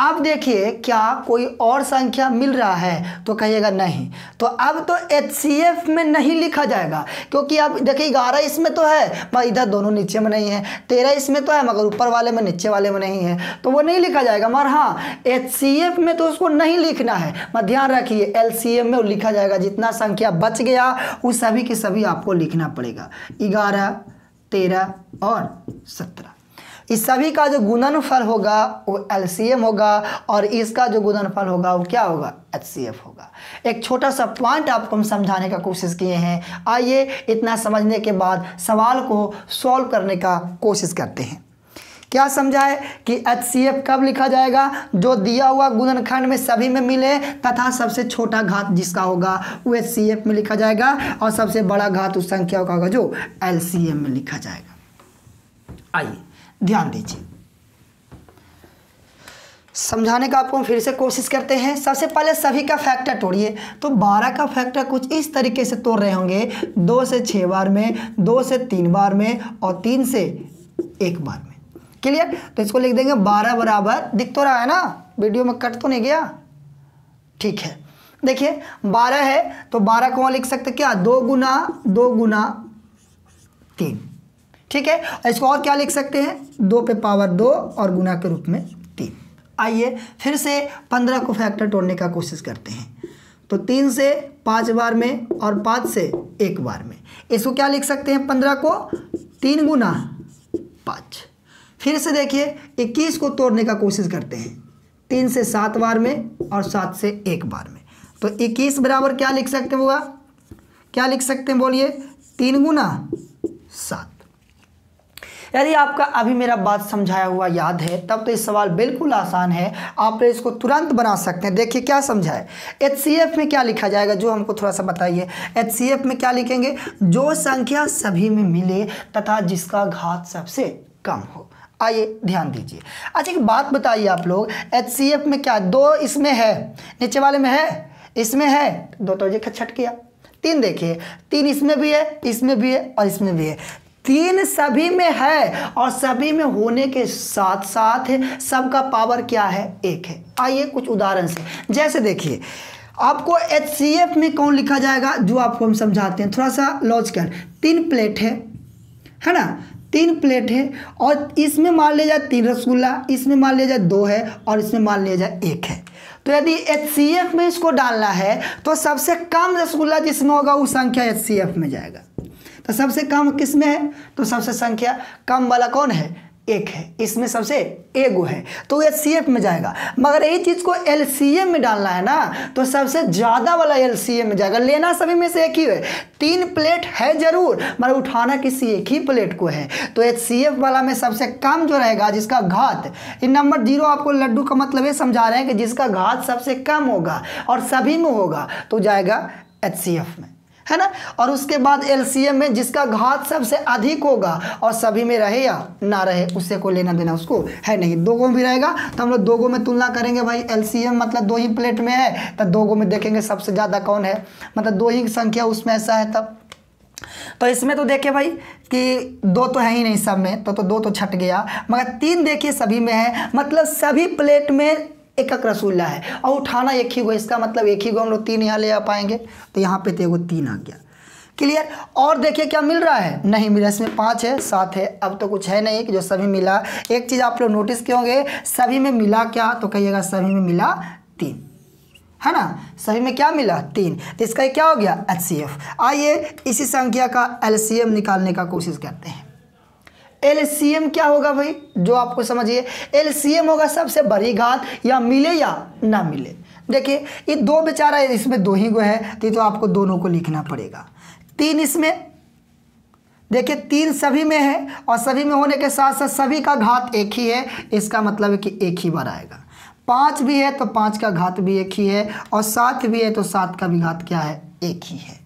अब देखिए क्या कोई और संख्या मिल रहा है, तो कहिएगा नहीं। तो अब तो HCF में नहीं लिखा जाएगा, क्योंकि अब देखिए 11 इसमें तो है मगर इधर दोनों नीचे में नहीं है, 13 इसमें तो है मगर ऊपर वाले में नीचे वाले में नहीं है, तो वो नहीं लिखा जाएगा। मगर हाँ HCF में तो उसको नहीं लिखना है, मगर ध्यान रखिए LCM में लिखा जाएगा। जितना संख्या बच गया उस सभी के सभी आपको लिखना पड़ेगा, 11, 13 और 17। इस सभी का जो गुणनफल होगा वो LCM होगा और इसका जो गुणनफल होगा वो क्या होगा, HCF होगा। एक छोटा सा पॉइंट आपको हम समझाने का कोशिश किए हैं। आइए इतना समझने के बाद सवाल को सॉल्व करने का कोशिश करते हैं। क्या समझा है कि HCF कब लिखा जाएगा, जो दिया हुआ गुणनखंड में सभी में मिले तथा सबसे छोटा घात जिसका होगा वो HCF में लिखा जाएगा और सबसे बड़ा घात उस संख्या का होगा जो LCM में लिखा जाएगा। आइए ध्यान दीजिए, समझाने का आपको फिर से कोशिश करते हैं। सबसे पहले सभी का फैक्टर तोड़िए, तो 12 का फैक्टर कुछ इस तरीके से तोड़ रहे होंगे, 2 से 6 बार में, 2 से 3 बार में और 3 से 1 बार में। क्लियर? तो इसको लिख देंगे 12 बराबर, दिख तो रहा है ना, वीडियो में कट तो नहीं गया? ठीक है, देखिए 12 है तो 12 को वहाँ लिख सकते क्या, 2 गुना 3। ठीक है, इसको और क्या लिख सकते हैं, 2 पे पावर 2 और गुना के रूप में 3। आइए फिर से 15 को फैक्टर तोड़ने का कोशिश करते हैं। तो 3 से 5 बार में और 5 से 1 बार में, इसको क्या लिख सकते हैं, 15 को 3 गुना 5। फिर से देखिए 21 को तोड़ने का कोशिश करते हैं, 3 से 7 बार में और 7 से 1 बार में। तो 21 बराबर क्या लिख सकते होगा, क्या लिख सकते हैं बोलिए, 3 गुना 7। यदि आपका अभी मेरा बात समझाया हुआ याद है तब तो ये सवाल बिल्कुल आसान है, आप इसको तुरंत बना सकते हैं। देखिए क्या समझा है, HCF में क्या लिखा जाएगा, जो हमको थोड़ा सा बताइए। HCF में क्या लिखेंगे, जो संख्या सभी में मिले तथा जिसका घात सबसे कम हो। आइए ध्यान दीजिए। अच्छा एक बात बताइए आप लोग, HCF में क्या 2 इसमें है, नीचे वाले में है, इसमें है, 2 तो ये छट गया। 3 देखिए, 3 इसमें भी है, इसमें भी है और इसमें भी है। 3 सभी में है और सभी में होने के साथ साथ सबका पावर क्या है, 1 है। आइए कुछ उदाहरण से, जैसे देखिए आपको HCF में कौन लिखा जाएगा, जो आपको हम समझाते हैं थोड़ा सा लॉजिकल। 3 प्लेट है ना, 3 प्लेट है और इसमें मान लिया जाए 3 रसगुल्ला, इसमें मान लिया जाए 2 है और इसमें मान लिया जाए 1 है। तो यदि HCF में इसको डालना है तो सबसे कम रसगुल्ला जिसमें होगा वो संख्या HCF में जाएगा। तो सबसे कम किस में है, तो सबसे संख्या कम वाला कौन है, 1 है, इसमें सबसे एगो है तो HCF में जाएगा। मगर यही चीज़ को LCM में डालना है ना, तो सबसे ज़्यादा वाला LCM में जाएगा। लेना सभी में से एक ही है, 3 प्लेट है जरूर मगर उठाना किसी एक ही प्लेट को है। तो HCF वाला में सबसे कम जो रहेगा, जिसका घात, इन नंबर 0 आपको लड्डू का मतलब ये समझा रहे हैं कि जिसका घात सबसे कम होगा और सभी में होगा तो जाएगा HCF में, है ना। और उसके बाद LCM में जिसका घात सबसे अधिक होगा और सभी में रहे या ना रहे उससे कोई लेना देना उसको है नहीं। 2 में भी रहेगा तो हम लोग 2 में तुलना करेंगे भाई, LCM मतलब 2 ही प्लेट में है तो 2 में देखेंगे सबसे ज़्यादा कौन है, मतलब 2 ही संख्या उसमें ऐसा है तब। तो इसमें तो देखिए भाई कि 2 तो है ही नहीं सब में, तो 2 तो छट गया, मगर 3 देखिए सभी में है, मतलब सभी प्लेट में एक रसगुल्ला है और उठाना एक ही को, इसका मतलब एक ही को हम लोग 3 यहाँ ले आ पाएंगे, तो यहाँ पे तो 3 आ गया। क्लियर? और देखिए क्या मिल रहा है, नहीं मिला, इसमें 5 है 7 है, अब तो कुछ है नहीं कि जो सभी मिला। एक चीज़ आप लोग नोटिस किए होंगे, सभी में मिला क्या, तो कहिएगा सभी में मिला 3, है ना, सभी में क्या मिला 3, तो इसका क्या हो गया HCF। आइए इसी संख्या का LCM निकालने का कोशिश करते हैं। LCM क्या होगा भाई, जो आपको समझिए, LCM होगा सबसे बड़ी घात, या मिले या ना मिले। देखिए ये 2 बेचारा, इसमें 2 ही को है तो आपको दोनों को लिखना पड़ेगा। 3 इसमें देखिए 3 सभी में है और सभी में होने के साथ साथ सभी का घात 1 ही है, इसका मतलब है कि 1 ही बार आएगा। 5 भी है तो 5 का घात भी 1 ही है और 7 भी है तो 7 का भी घात क्या है, 1 ही है।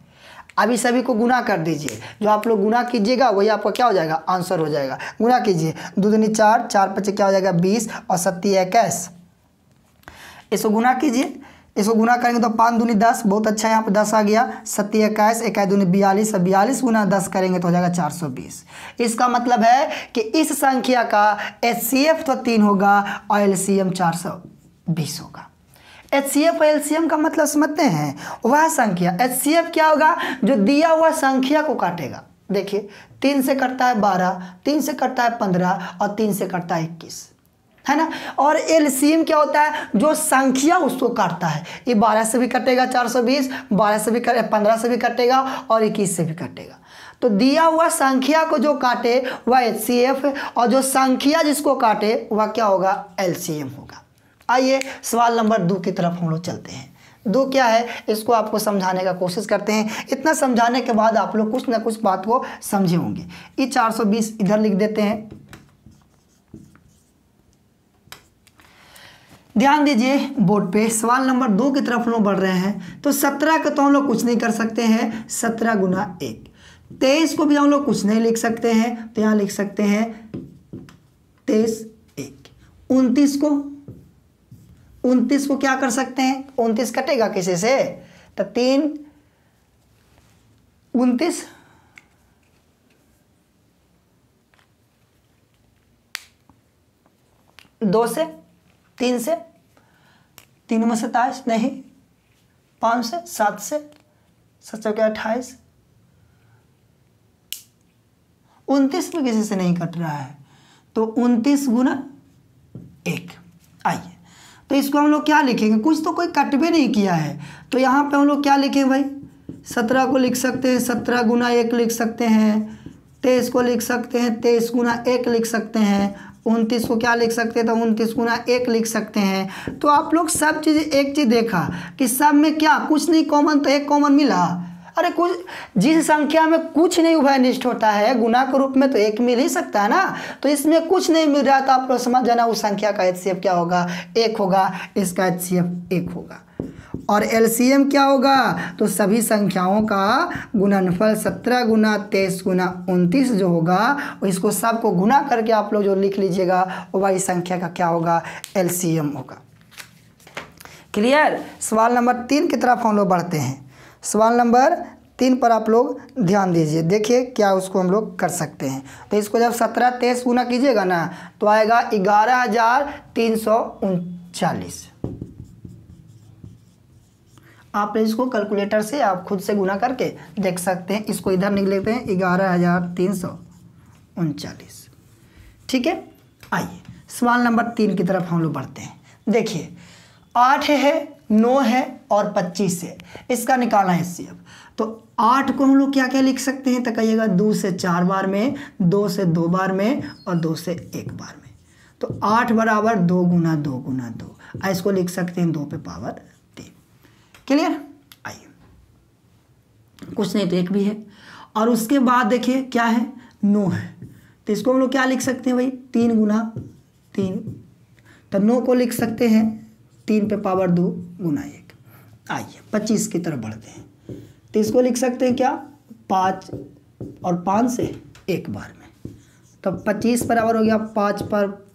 अभी सभी को गुना कर दीजिए, जो आप लोग गुना कीजिएगा वही आपका क्या हो जाएगा, आंसर हो जाएगा। गुना कीजिए, 2 दूनी 4, 4 5 क्या हो जाएगा 20 और 7 21। इसको गुना कीजिए, इसको गुना करेंगे तो 5 दूनी 10, बहुत अच्छा यहाँ पे 10 आ गया। 7 21, 1 दूनी 42 और 42 गुना 10 करेंगे तो हो जाएगा 420। इसका मतलब है कि इस संख्या का HCF तो 3 होगा और LCM 20 होगा। HCF और LCM का मतलब समझते हैं, वह संख्या HCF क्या होगा, जो दिया हुआ संख्या को काटेगा। देखिए 3 से कटता है 12, 3 से कटता है 15 और 3 से कटता है 21, है ना। और LCM क्या होता है, जो संख्या उसको काटता है। ये 12 से भी कटेगा 420, 12 से भी 15 से भी कटेगा और 21 से भी कटेगा। तो दिया हुआ संख्या को जो काटे वह HCF, और जो संख्या जिसको काटे वह क्या होगा, LCM होगा। आइए सवाल नंबर 2 की तरफ हम लोग चलते हैं। 2 क्या है, इसको आपको समझाने का कोशिश करते हैं। इतना समझाने के बाद आप लोग कुछ ना कुछ बात को समझे होंगे। ये 420 इधर लिख देते हैं। ध्यान दीजिए बोर्ड पे, सवाल नंबर 2 की तरफ हम लोग बढ़ रहे हैं। तो 17 का तो हम लोग कुछ नहीं कर सकते हैं, 17 गुना 1। 23 को भी हम लोग कुछ नहीं लिख सकते हैं, तो यहाँ लिख सकते हैं 23 1। 29 को क्या कर सकते हैं, 29 कटेगा किसी से, तो 3 29 2 से 3 से 3 में 27 नहीं, 5 से 7 से 7 क्या 28, 29 में किसी से नहीं कट रहा है, तो 29 गुना 1। आइए तो इसको हम लोग क्या लिखेंगे, कुछ तो कोई कट भी नहीं किया है, तो यहाँ पे हम लोग क्या लिखेंगे भाई, 17 को लिख सकते हैं 17 गुना 1 लिख सकते हैं, 23 को लिख सकते हैं 23 गुना 1 लिख सकते हैं, 29 को क्या लिख सकते हैं, तो 29 गुना 1 लिख सकते हैं। तो आप लोग सब चीज़ एक चीज़ देखा कि सब में क्या कुछ नहीं कॉमन, तो एक कॉमन मिला। अरे कुछ जिस संख्या में कुछ नहीं उभयनिष्ठ होता है गुना के रूप में, तो एक मिल ही सकता है ना। तो इसमें कुछ नहीं मिल रहा, तो आप लोग समझ जाना उस संख्या का HCF क्या होगा, 1 होगा। इसका HCF 1 होगा। और LCM क्या होगा, तो सभी संख्याओं का गुणनफल 17 गुना 23 गुना 29 जो होगा, इसको सबको गुना करके आप लोग जो लिख लीजिएगा वो वही संख्या का क्या होगा, LCM होगा। क्लियर। सवाल नंबर 3 की तरफ हम लोग बढ़ते हैं। सवाल नंबर 3 पर आप लोग ध्यान दीजिए, देखिए क्या उसको हम लोग कर सकते हैं। तो इसको जब 17 23 गुना कीजिएगा ना, तो आएगा 11,339। आप इसको कैलकुलेटर से आप खुद से गुना करके देख सकते हैं। इसको इधर निकल लेते हैं 11,339। ठीक है। आइए सवाल नंबर 3 की तरफ हम लोग बढ़ते हैं। देखिए 8 है, 9 है और 25 है, इसका निकालना है HCF। तो 8 को हम लोग क्या क्या लिख सकते हैं, तो कहिएगा 2 से 4 बार में, 2 से 2 बार में और 2 से 1 बार में। तो 8 बराबर 2 गुना 2 गुना 2, इसको लिख सकते हैं 2 पे पावर 3। क्लियर। आइए कुछ नहीं तो 1 भी है। और उसके बाद देखिए क्या है, 9 है, तो इसको हम लोग क्या लिख सकते हैं भाई, 3 गुना 3। तो 9 को लिख सकते हैं 3 पे पावर 2 गुना 1। आइए 25 की तरफ बढ़ते हैं। तो इसको लिख सकते हैं क्या, 5 और 5 से 1 बार में। तो 25 बराबर हो गया 5 पर,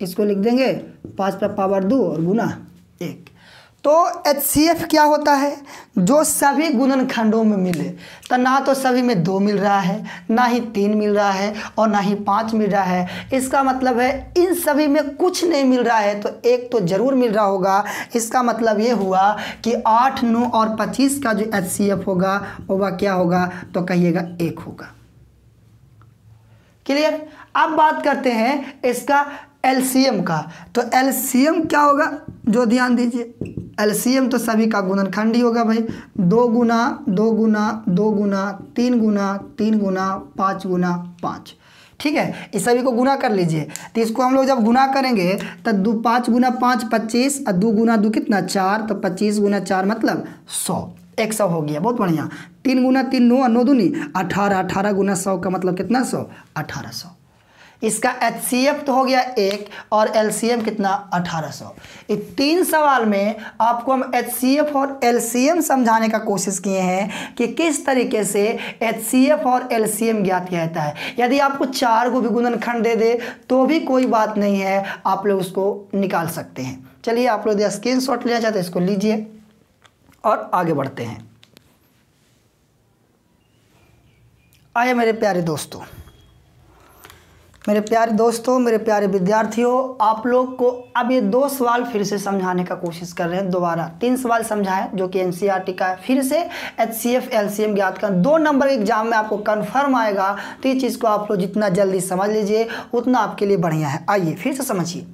इसको लिख देंगे 5 पर पावर 2 और गुना 1। तो HCF क्या होता है, जो सभी गुणनखंडों में मिले। तो ना तो सभी में 2 मिल रहा है, ना ही 3 मिल रहा है और ना ही 5 मिल रहा है। इसका मतलब है इन सभी में कुछ नहीं मिल रहा है, तो 1 तो जरूर मिल रहा होगा। इसका मतलब ये हुआ कि 8, 9 और 25 का जो HCF होगा वह क्या होगा, तो कहिएगा 1 होगा। क्लियर। अब बात करते हैं इसका LCM का। तो LCM क्या होगा, जो ध्यान दीजिए, LCM तो सभी का गुणनखंड ही होगा भाई। 2 गुना 2 गुना 2 गुना 3 गुना 3 गुना 5 गुना 5। ठीक है, इस सभी को गुना कर लीजिए। तो इसको हम लोग जब गुना करेंगे तो 5 गुना 5 25 और 2 गुना 2 कितना 4, तो 25 गुना 4 मतलब 100, 100 हो गया। बहुत बढ़िया। 3 गुना 3 9 और 9 दूनी 18, 18 गुना 100 का मतलब कितना 100, 1800। इसका HCF तो हो गया 1 और LCM कितना 1800। इस 3 सवाल में आपको हम HCF और LCM समझाने का कोशिश किए हैं कि किस तरीके से HCF और LCM ज्ञात किया जाता है। यदि आपको 4 को भी गुणनखंड दे दे तो भी कोई बात नहीं है, आप लोग उसको निकाल सकते हैं। चलिए आप लोग स्क्रीनशॉट लेना चाहते हैं इसको लीजिए और आगे बढ़ते हैं। आइए मेरे प्यारे दोस्तों, मेरे प्यारे दोस्तों, मेरे प्यारे विद्यार्थियों, आप लोग को अब ये 2 सवाल फिर से समझाने का कोशिश कर रहे हैं। दोबारा 3 सवाल समझाएं जो कि एनसीईआरटी का है। फिर से एचसीएफ एलसीएम ज्ञात कर 2 नंबर एग्जाम में आपको कंफर्म आएगा। तो ये चीज़ को आप लोग जितना जल्दी समझ लीजिए उतना आपके लिए बढ़िया है। आइए फिर से समझिए,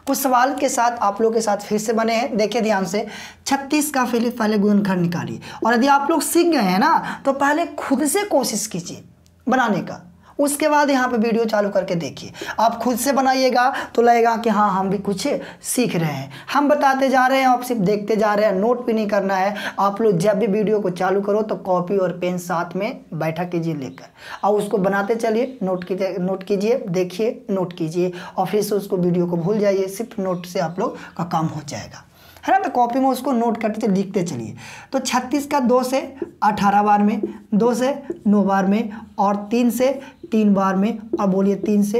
कुछ सवाल के साथ आप लोग के साथ फिर से बने हैं। देखिए ध्यान से, 36 का पहले गुणनखंड निकालिए। और यदि आप लोग सीख गए हैं ना तो पहले खुद से कोशिश कीजिए बनाने का, उसके बाद यहाँ पे वीडियो चालू करके देखिए। आप खुद से बनाइएगा तो लगेगा कि हाँ हम भी कुछ सीख रहे हैं। हम बताते जा रहे हैं, आप सिर्फ देखते जा रहे हैं, नोट भी नहीं करना है। आप लोग जब भी वीडियो को चालू करो तो कॉपी और पेन साथ में बैठा कीजिए लेकर, और उसको बनाते चलिए। नोट कीजिए, देखिए, नोट कीजिए, और फिर से उसको वीडियो को भूल जाइए। सिर्फ नोट से आप लोग का काम हो जाएगा, है ना। तो कॉपी में उसको नोट करते चलिए, लिखते चलिए। तो 36 का 2 से 18 बार में, 2 से 9 बार में, और 3 से 3 बार में, और बोलिए 3 से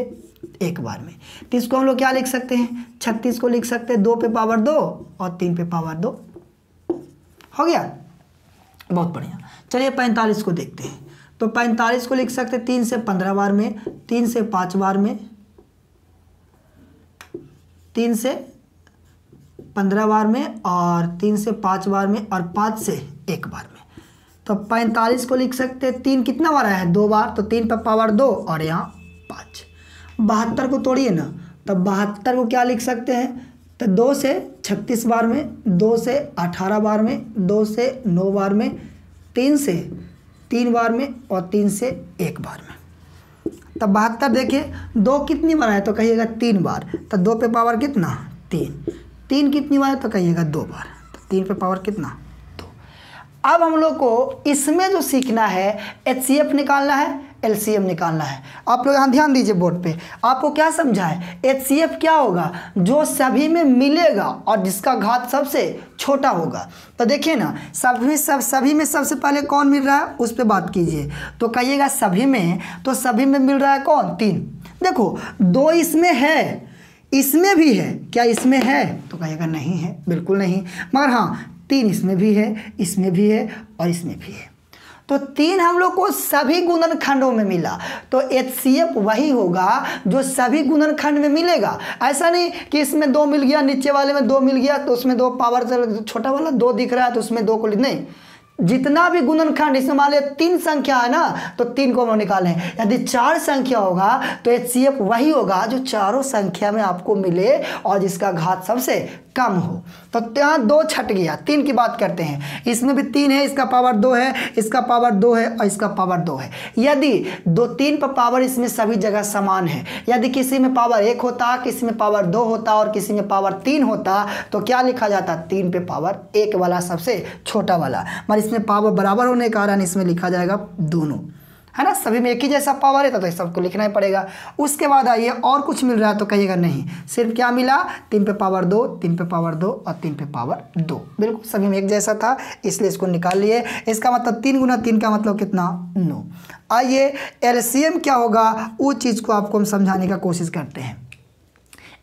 1 बार में। तो इसको हम लोग क्या लिख सकते हैं, 36 को लिख सकते हैं 2 पे पावर 2 और 3 पे पावर 2। हो गया, बहुत बढ़िया। चलिए 45 को देखते हैं। तो 45 को लिख सकते हैं 3 से 15 बार में, 3 से 5 बार में, 3 से 15 बार में, और 3 से 5 बार में, और 5 से 1 बार में। तो 45 को लिख सकते हैं 3 कितना बार आया है, 2 बार, तो 3 पे पावर 2 और यहाँ 5। 72 को तोड़िए ना, तो 72 को क्या लिख सकते हैं, तो 2 से 36 बार में, 2 से 18 बार में, 2 से 9 बार में, 3 से 3 बार में, और 3 से 1 बार में। तब 72 देखिए 2 कितनी बार है, तो कहिएगा 3 बार। तो 2 पे पावर कितना, 3 कितनी बार है, तो कहिएगा 2 बार। तो 3 पे पावर कितना, 2। अब हम लोग को इसमें जो सीखना है, एचसीएफ निकालना है, एलसीएम निकालना है। आप लोग यहाँ ध्यान दीजिए बोर्ड पे, आपको क्या समझा है। एचसीएफ क्या होगा, जो सभी में मिलेगा और जिसका घात सबसे छोटा होगा। तो देखिए ना, सभी में सबसे पहले कौन मिल रहा है उस पर बात कीजिए। तो कहिएगा सभी में, तो सभी में मिल रहा है कौन, 3। देखो 2 इसमें है, इसमें भी है, क्या इसमें है, तो कहिएगा नहीं है, बिल्कुल नहीं। मगर हाँ 3 इसमें भी है, इसमें भी है, और इसमें भी है। तो 3 हम लोग को सभी गुणनखंडों में मिला। तो एचसीएफ वही होगा जो सभी गुणनखंड में मिलेगा। ऐसा नहीं कि इसमें 2 मिल गया, नीचे वाले में 2 मिल गया, तो उसमें 2 पावर छोटा वाला 2 दिख रहा है तो उसमें 2 को नहीं। जितना भी गुणनखंड, इसमें मान लिया 3 संख्या है ना, तो 3 को हम निकालें। यदि 4 संख्या होगा तो एचसीएफ वही होगा जो चारों संख्या में आपको मिले और जिसका घात सबसे कम हो। तो यहाँ 2 छट गया, 3 की बात करते हैं। इसमें भी 3 है, इसका पावर 2 है, इसका पावर 2 है, और इसका पावर 2 है। यदि 3 पर पावर इसमें सभी जगह समान है, यदि किसी में पावर 1 होता, किसी में पावर 2 होता, और किसी में पावर 3 होता, तो क्या लिखा जाता, 3 पे पावर 1 वाला सबसे छोटा वाला। मगर इसमें पावर बराबर होने के कारण इसमें लिखा जाएगा दोनों, है ना। सभी में एक ही जैसा पावर है तो सबको लिखना ही पड़ेगा। उसके बाद आइए, और कुछ मिल रहा है तो कहिएगा नहीं, सिर्फ क्या मिला, 3 पे पावर 2, 3 पे पावर 2 और 3 पे पावर 2। बिल्कुल सभी में एक जैसा था, इसलिए इसको निकाल लिए। इसका मतलब 3 गुना 3 का मतलब कितना, 9। आइए एलसीएम क्या होगा, वो चीज़ को आपको हम समझाने का कोशिश करते हैं।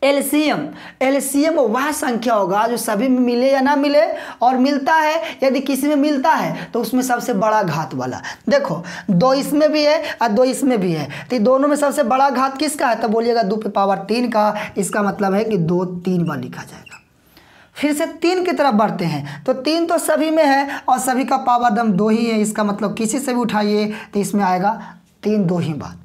एलसीएम वह संख्या होगा जो सभी में मिले या ना मिले, और मिलता है यदि किसी में मिलता है तो उसमें सबसे बड़ा घात वाला। देखो 2 इसमें भी है और 2 इसमें भी है, तो दोनों में सबसे बड़ा घात किसका है, तो बोलिएगा 2 पे पावर 3 का। इसका मतलब है कि 2 3 बार लिखा जाएगा। फिर से 3 की तरफ बढ़ते हैं, तो 3 तो सभी में है और सभी का पावर दम 2 ही है। इसका मतलब किसी से भी उठाइए तो इसमें आएगा 3 2 ही बार।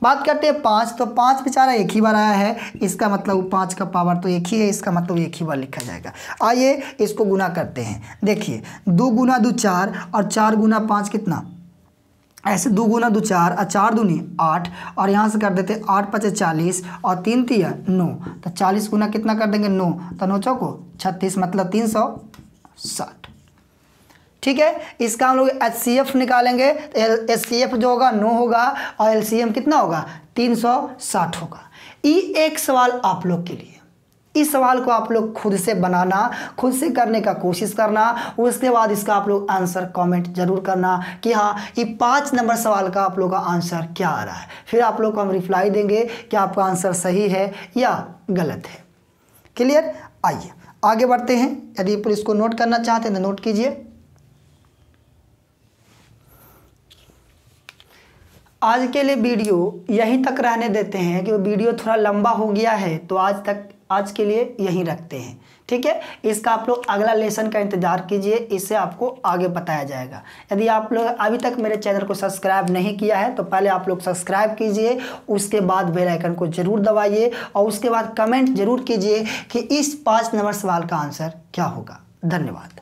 बात करते हैं 5, तो 5 बेचारा 1 ही बार आया है, इसका मतलब 5 का पावर तो 1 ही है, इसका मतलब 1 ही बार लिखा जाएगा। आइए इसको गुना करते हैं। देखिए 2 गुना 2 4, और 4 गुना 5 कितना, ऐसे 2 गुना 2 4, और 4 दूनी 8, और यहाँ से कर देते 8 5 40, और 3 3 9, तो 40 गुना कितना कर देंगे 9, तो 9 चौको 36, मतलब 360। ठीक है, इसका हम लोग एचसीएफ निकालेंगे। एचसीएफ जो होगा 9 होगा, और एलसीएम कितना होगा, 360 होगा। ये एक सवाल आप लोग के लिए, इस सवाल को आप लोग खुद से बनाना, खुद से करने का कोशिश करना। उसके बाद इसका आप लोग आंसर कमेंट जरूर करना कि हाँ ये 5 नंबर सवाल का आप लोग का आंसर क्या आ रहा है। फिर आप लोग को हम रिप्लाई देंगे कि आपका आंसर सही है या गलत है। क्लियर, आइए आगे बढ़ते हैं। यदि आप इसको नोट करना चाहते हैं तो नोट कीजिए। आज के लिए वीडियो यहीं तक रहने देते हैं कि वो वीडियो थोड़ा लंबा हो गया है, तो आज के लिए यहीं रखते हैं। ठीक है, इसका आप लोग अगला लेसन का इंतजार कीजिए, इससे आपको आगे बताया जाएगा। यदि आप लोग अभी तक मेरे चैनल को सब्सक्राइब नहीं किया है तो पहले आप लोग सब्सक्राइब कीजिए, उसके बाद बेल आइकन को जरूर दबाइए और उसके बाद कमेंट जरूर कीजिए कि इस 5 नंबर सवाल का आंसर क्या होगा। धन्यवाद।